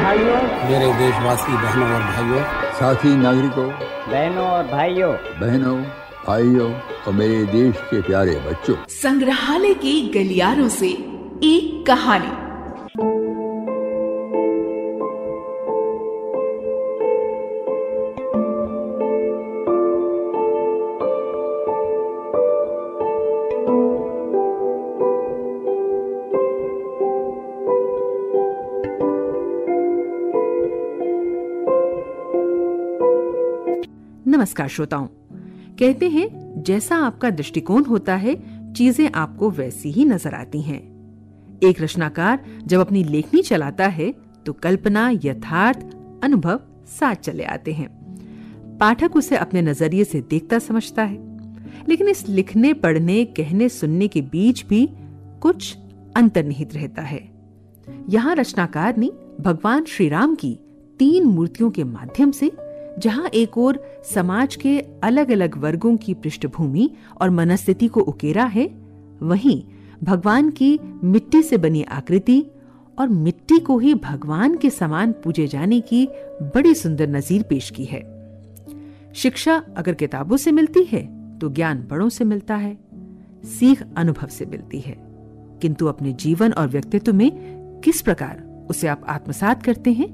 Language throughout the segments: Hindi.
भाइयों, मेरे देशवासी बहनों और भाइयों, साथी नागरिकों, बहनों और भाइयों, और मेरे देश के प्यारे बच्चों, संग्रहालय के गलियारों से एक कहानी। नमस्कार श्रोताओं। कहते हैं जैसा आपका दृष्टिकोण होता है, चीजें आपको वैसी ही नजर आती हैं। एक रचनाकार जब अपनी लेखनी चलाता है तो कल्पना, यथार्थ, अनुभव साथ चले आते हैं। पाठक उसे अपने नजरिए से देखता समझता है, लेकिन इस लिखने, पढ़ने, कहने, सुनने के बीच भी कुछ अंतर्निहित रहता है। यहां रचनाकार ने भगवान श्री राम की 3 मूर्तियों के माध्यम से, जहां एक ओर समाज के अलग अलग वर्गों की पृष्ठभूमि और मनस्थिति को उकेरा है, वहीं भगवान की मिट्टी से बनी आकृति और मिट्टी को ही भगवान के समान पूजे जाने की बड़ी सुंदर नजीर पेश की है। शिक्षा अगर किताबों से मिलती है तो ज्ञान बड़ों से मिलता है, सीख अनुभव से मिलती है, किंतु अपने जीवन और व्यक्तित्व में किस प्रकार उसे आप आत्मसात करते हैं,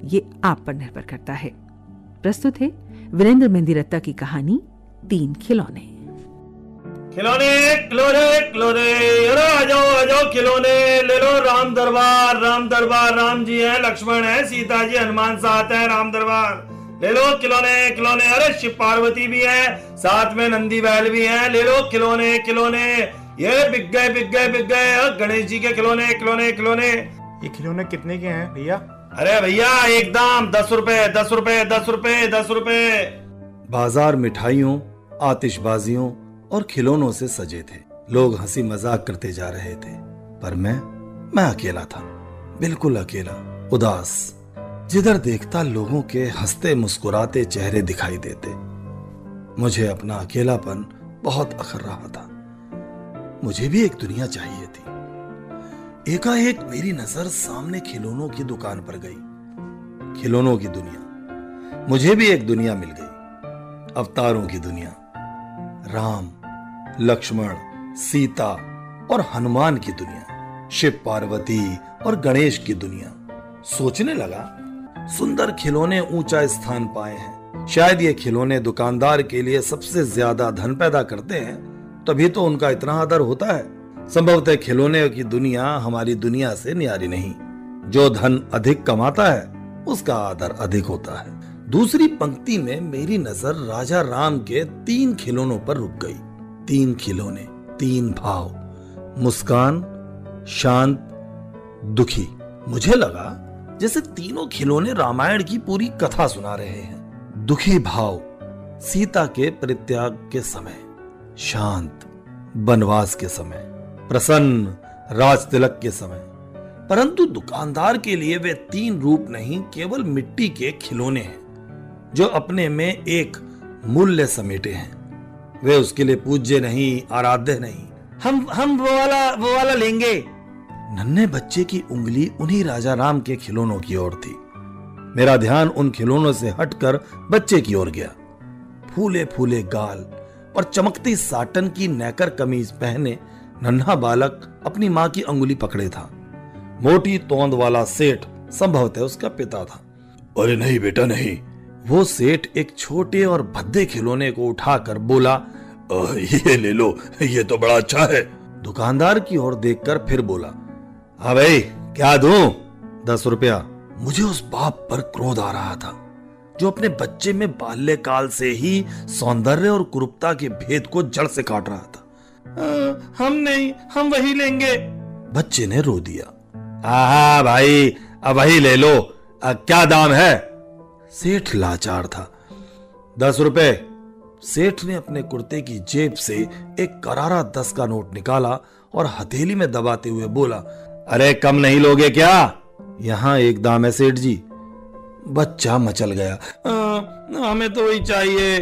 ये आप पर निर्भर करता है। प्रस्तुत है वीरेंद्र मेहंदी रत्ता की कहानी 3 खिलौने। खिलौने खिलौने खिलौने, अरे आ जाओ खिलौने ले लो। राम दरबार राम जी है, लक्ष्मण है, सीता जी, हनुमान साथ है, राम दरबार ले लो खिलौने खिलौने। अरे शिव पार्वती भी है, साथ में नंदी बैल भी है, ले लो खिलौने खिलौने। ये बिक गए गणेश जी के खिलौने खिलौने खिलौने। ये खिलौने कितने के हैं भैया? अरे भैया एकदम 10 रुपए। बाजार मिठाइयों, आतिशबाजियों और खिलौनों से सजे थे। लोग हंसी मजाक करते जा रहे थे, पर मैं अकेला था, बिल्कुल अकेला, उदास। जिधर देखता लोगों के हंसते मुस्कुराते चेहरे दिखाई देते। मुझे अपना अकेलापन बहुत अखर रहा था। मुझे भी एक दुनिया चाहिए थी। एकाएक मेरी नजर सामने खिलौनों की दुकान पर गई। खिलौनों की दुनिया, मुझे भी एक दुनिया मिल गई। अवतारों की दुनिया, राम, लक्ष्मण, सीता और हनुमान की दुनिया, शिव पार्वती और गणेश की दुनिया। सोचने लगा, सुंदर खिलौने ऊंचा स्थान पाए हैं। शायद ये खिलौने दुकानदार के लिए सबसे ज्यादा धन पैदा करते हैं, तभी तो उनका इतना आदर होता है। संभवतः खिलौने की दुनिया हमारी दुनिया से न्यारी नहीं। जो धन अधिक कमाता है उसका आदर अधिक होता है। दूसरी पंक्ति में मेरी नजर राजा राम के 3 खिलौनों पर रुक गई। 3 खिलौने, 3 भाव, मुस्कान, शांत, दुखी। मुझे लगा जैसे तीनों खिलौने रामायण की पूरी कथा सुना रहे हैं। दुखी भाव सीता के परित्याग के समय, शांत वनवास के समय, प्रसन्न राज तिलक के समय। परंतु दुकानदार के लिए वे 3 रूप नहीं, केवल मिट्टी के खिलौने हैं, जो अपने में एक मूल्य समेटे हैं। वे उसके लिए पूज्य नहीं, आराध्य नहीं। हम वो वाला लेंगे। नन्हे बच्चे की उंगली उन्हीं राजा राम के खिलौनों की ओर थी। मेरा ध्यान उन खिलौनों से हटकर बच्चे की ओर गया। फूले फूले गाल और चमकती साटन की नेकर कमीज पहने नन्हा बालक अपनी मां की अंगुली पकड़े था। मोटी तोंद वाला सेठ संभवतः उसका पिता था। अरे नहीं बेटा नहीं। वो सेठ एक छोटे और भद्दे खिलौने को उठाकर बोला, ये ले लो, ये तो बड़ा अच्छा है। दुकानदार की ओर देखकर फिर बोला, हाँ भाई क्या दूं? 10 रुपया। मुझे उस बाप पर क्रोध आ रहा था, जो अपने बच्चे में बाल्यकाल से ही सौंदर्य और कुरूपता के भेद को जड़ से काट रहा था। हम नहीं, हम वही लेंगे। बच्चे ने रो दिया। हाँ भाई, अब वही ले लो। क्या दाम है? सेठ लाचार था। 10 रुपए। सेठ ने अपने कुर्ते की जेब से एक करारा 10 का नोट निकाला और हथेली में दबाते हुए बोला, अरे कम नहीं लोगे क्या? यहाँ एक दाम है सेठ जी। बच्चा मचल गया। हमें तो वही चाहिए।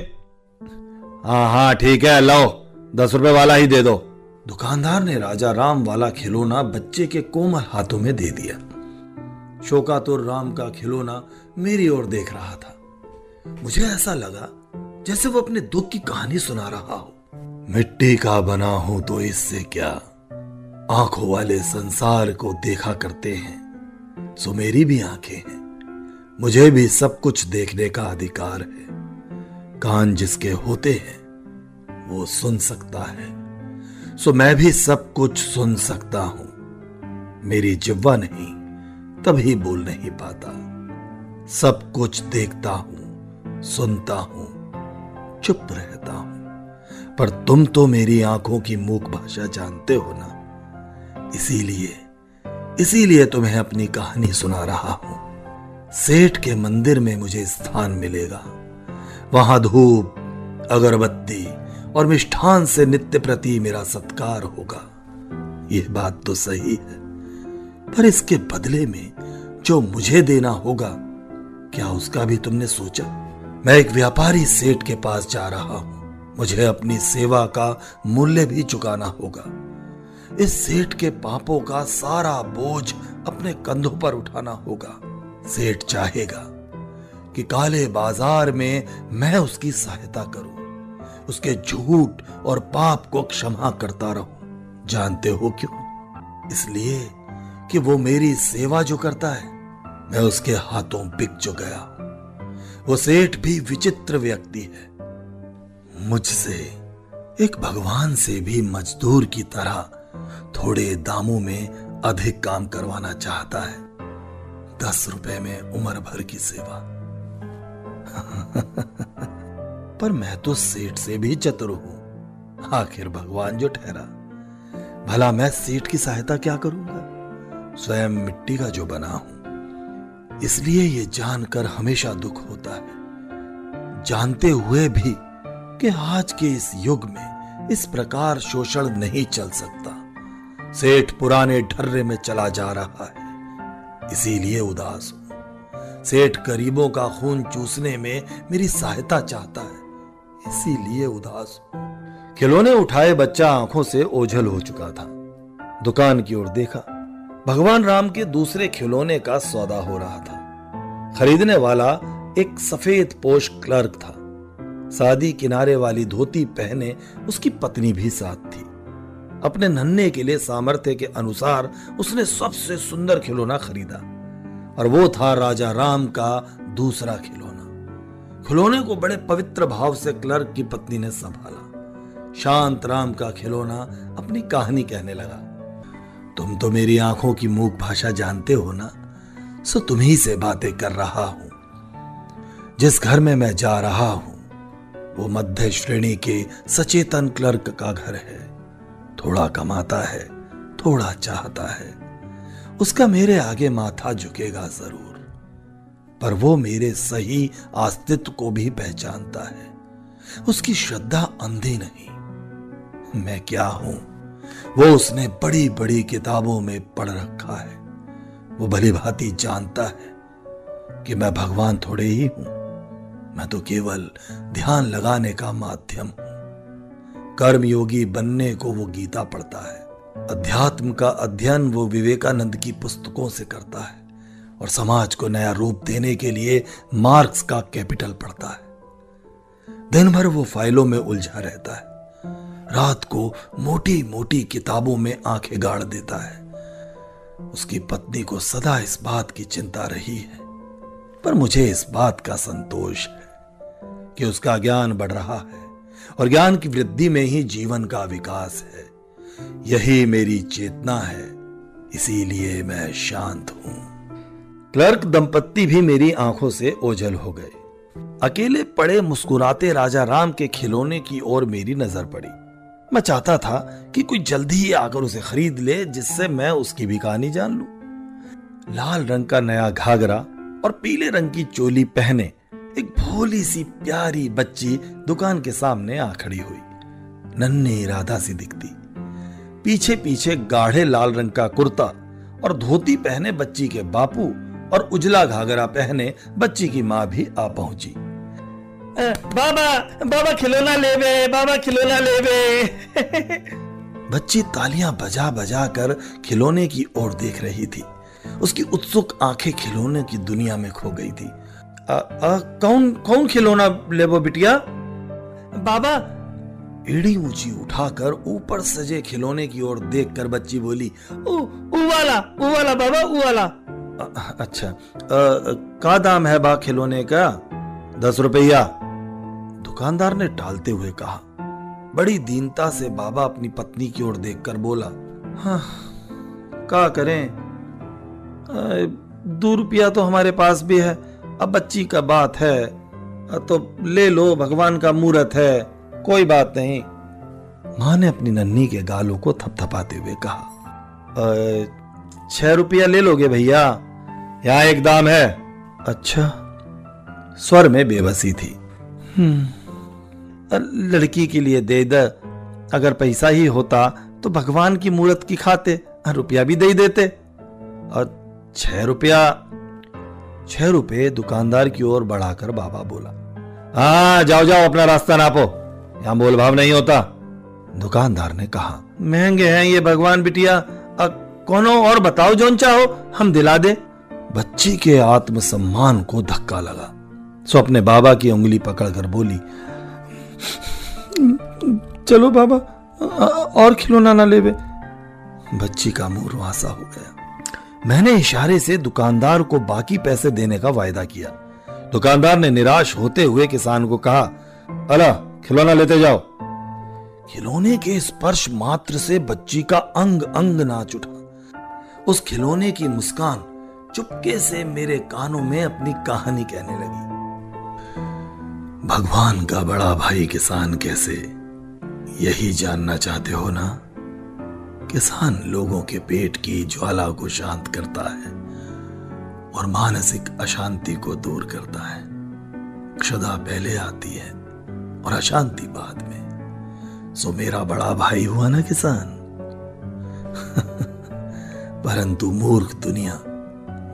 हाँ ठीक है, लो 10 रुपए वाला ही दे दो। दुकानदार ने राजा राम वाला खिलौना बच्चे के कोमल हाथों में दे दिया। शोकातुर राम का खिलौना मेरी ओर देख रहा था। मुझे ऐसा लगा जैसे वो अपने दुख की कहानी सुना रहा हो। मिट्टी का बना हूं तो इससे क्या, आंखों वाले संसार को देखा करते हैं, सो मेरी भी आंखें हैं, मुझे भी सब कुछ देखने का अधिकार है। कान जिसके होते हैं वो सुन सकता है, सो मैं भी सब कुछ सुन सकता हूं। मेरी जिह्वा नहीं तभी बोल नहीं पाता। सब कुछ देखता हूं, सुनता हूं, चुप रहता हूं, पर तुम तो मेरी आंखों की मूक भाषा जानते हो ना, इसीलिए तुम्हें अपनी कहानी सुना रहा हूं। सेठ के मंदिर में मुझे स्थान मिलेगा, वहां धूप, अगरबत्ती और मिष्ठान से नित्य प्रति मेरा सत्कार होगा। यह बात तो सही है, पर इसके बदले में जो मुझे देना होगा, क्या उसका भी तुमने सोचा? मैं एक व्यापारी सेठ के पास जा रहा हूं, मुझे अपनी सेवा का मूल्य भी चुकाना होगा। इस सेठ के पापों का सारा बोझ अपने कंधों पर उठाना होगा। सेठ चाहेगा कि काले बाजार में मैं उसकी सहायता करूं, उसके झूठ और पाप को क्षमा करता रहूं। जानते हो क्यों? इसलिए कि वो मेरी सेवा जो करता है, मैं उसके हाथों बिक जो गया। वो सेठ भी विचित्र व्यक्ति है, मुझसे एक भगवान से भी मजदूर की तरह थोड़े दामों में अधिक काम करवाना चाहता है। 10 रुपए में उम्र भर की सेवा। पर मैं तो सेठ से भी चतुर हूं, आखिर भगवान जो ठहरा। भला मैं सेठ की सहायता क्या करूंगा? स्वयं मिट्टी का जो बना हूं। इसलिए ये जानकर हमेशा दुख होता है, जानते हुए भी कि आज के इस युग में इस प्रकार शोषण नहीं चल सकता। सेठ पुराने ढर्रे में चला जा रहा है, इसीलिए उदास हूं। सेठ गरीबों का खून चूसने में मेरी सहायता चाहता है, इसीलिए उदास हूं। खिलौने उठाए बच्चा आंखों से ओझल हो चुका था। दुकान की ओर देखा, भगवान राम के दूसरे खिलौने का सौदा हो रहा था। खरीदने वाला एक सफेद पोश क्लर्क था। सादी किनारे वाली धोती पहने उसकी पत्नी भी साथ थी। अपने नन्हे के लिए सामर्थ्य के अनुसार उसने सबसे सुंदर खिलौना खरीदा, और वो था राजा राम का दूसरा खिलौना। खिलौने को बड़े पवित्र भाव से क्लर्क की पत्नी ने संभाला। शांत राम का खिलौना अपनी कहानी कहने लगा। तुम तो मेरी आंखों की मूक भाषा जानते हो ना, सो तुम्ही से बातें कर रहा हूं। जिस घर में मैं जा रहा हूं वो मध्य श्रेणी के सचेतन क्लर्क का घर है। थोड़ा कमाता है, थोड़ा चाहता है। उसका मेरे आगे माथा झुकेगा जरूर, पर वो मेरे सही अस्तित्व को भी पहचानता है। उसकी श्रद्धा अंधी नहीं। मैं क्या हूं वो उसने बड़ी बड़ी किताबों में पढ़ रखा है। वो भली भांति जानता है कि मैं भगवान थोड़े ही हूं, मैं तो केवल ध्यान लगाने का माध्यम हूं। कर्मयोगी बनने को वो गीता पढ़ता है। अध्यात्म का अध्ययन वो विवेकानंद की पुस्तकों से करता है, और समाज को नया रूप देने के लिए मार्क्स का कैपिटल पढ़ता है। दिन भर वो फाइलों में उलझा रहता है। रात को मोटी मोटी किताबों में आंखें गाड़ देता है। उसकी पत्नी को सदा इस बात की चिंता रही है, पर मुझे इस बात का संतोष है कि उसका ज्ञान बढ़ रहा है, और ज्ञान की वृद्धि में ही जीवन का विकास है। यही मेरी चेतना है, इसीलिए मैं शांत हूं। क्लर्क दंपत्ति भी मेरी आंखों से ओझल हो गए। अकेले पड़े मुस्कुराते राजा राम के खिलौने की ओर मेरी नजर पड़ी। मैं चाहता था कि कोई जल्दी ही आकर उसे खरीद ले, जिससे मैं उसकी भी कहानी जान लूं। लाल रंग का नया घाघरा और पीले रंग की चोली पहने एक भोली सी प्यारी बच्ची दुकान के सामने आ खड़ी हुई। नन्ही राधा सी दिखती। पीछे पीछे गाढ़े लाल रंग का कुर्ता और धोती पहने बच्ची के बापू और उजला घाघरा पहने बच्ची की माँ भी आ पहुंची। बाबा बाबा खिलौना लेवे, बाबा खिलौना लेवे। बच्ची तालियां बजा बजा कर खिलौने की ओर देख रही थी। उसकी उत्सुक आंखें खिलौने की दुनिया में खो गई थी। कौन कौन खिलौना लेबो बिटिया? बाबा, एड़ी ऊंची उठाकर ऊपर सजे खिलौने की ओर देखकर बच्ची बोली, ओ वाला बाबा, ऊ वाला। अच्छा, का दाम है बा खिलौने का? 10 रुपया। दुकानदार ने टालते हुए कहा। बड़ी दीनता से बाबा अपनी पत्नी की ओर देखकर बोला, हाँ, क्या करें, 2 रुपया तो हमारे पास भी है, अब बच्ची का बात है तो ले लो, भगवान का मूर्त है, कोई बात नहीं। मां ने अपनी नन्ही के गालों को थपथपाते हुए कहा, 6 रुपया ले लोगे भैया, यहां एक दाम है। अच्छा, स्वर में बेबसी थी। लड़की के लिए दे दे, अगर पैसा ही होता तो भगवान की मूर्त की खाते, रुपया भी दे देते। और 6 रुपये दुकानदार की ओर बढ़ाकर बाबा बोला, हाँ जाओ जाओ, अपना रास्ता नापो, यहां मोल भाव नहीं होता। दुकानदार ने कहा, महंगे हैं ये भगवान बिटिया, कोनो और बताओ जोन चाहो, हम दिला दे। बच्ची के आत्मसम्मान को धक्का लगा, सो अपने बाबा की उंगली पकड़कर बोली, चलो बाबा, और खिलौना ना लेवे। बच्ची का मुंह रुआसा हो गया। मैंने इशारे से दुकानदार को बाकी पैसे देने का वायदा किया। दुकानदार ने निराश होते हुए किसान को कहा, अला खिलौना लेते जाओ। खिलौने के स्पर्श मात्र से बच्ची का अंग अंग नाच उठा। उस खिलौने की मुस्कान चुपके से मेरे कानों में अपनी कहानी कहने लगी। भगवान का बड़ा भाई किसान कैसे, यही जानना चाहते हो ना? किसान लोगों के पेट की ज्वाला को शांत करता है और मानसिक अशांति को दूर करता है। क्षुधा पहले आती है और अशांति बाद में। सो मेरा बड़ा भाई हुआ ना किसान। परंतु मूर्ख दुनिया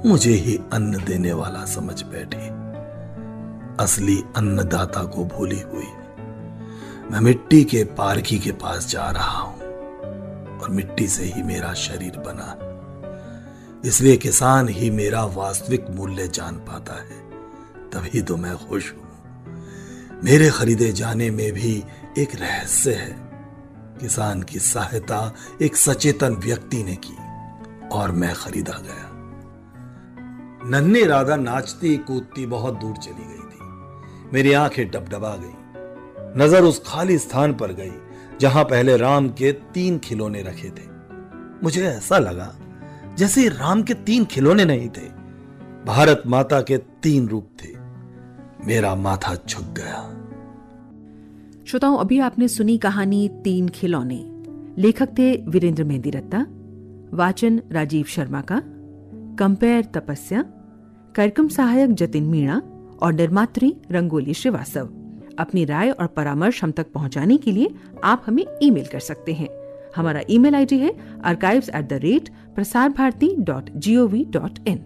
मुझे ही अन्न देने वाला समझ बैठी। असली अन्नदाता को भूली हुई मैं मिट्टी के पारखी के पास जा रहा हूं और मिट्टी से ही मेरा शरीर बना है। इसलिए किसान ही मेरा वास्तविक मूल्य जान पाता है, तभी तो मैं खुश हूं। मेरे खरीदे जाने में भी एक रहस्य है। किसान की सहायता एक सचेतन व्यक्ति ने की और मैं खरीदा गया। नन्ही राधा नाचती कूदती बहुत दूर चली गई थी। मेरी आंखें डबडबा गई। नजर उस खाली स्थान पर गई जहां पहले राम के 3 खिलौने रखे थे। मुझे ऐसा लगा जैसे राम के 3 खिलौने नहीं थे, भारत माता के 3 रूप थे। मेरा माथा झुक गया। श्रोताओं, अभी आपने सुनी कहानी 3 खिलौने। लेखक थे वीरेंद्र मेहंदी रत्ता, वाचन राजीव शर्मा का, कंपेयर तपस्या, कार्यक्रम सहायक जतिन मीणा और निर्मात्री रंगोली श्रीवास्तव। अपनी राय और परामर्श हम तक पहुंचाने के लिए आप हमें ईमेल कर सकते हैं। हमारा ईमेल आईडी है archives@prasarbharati.gov.in।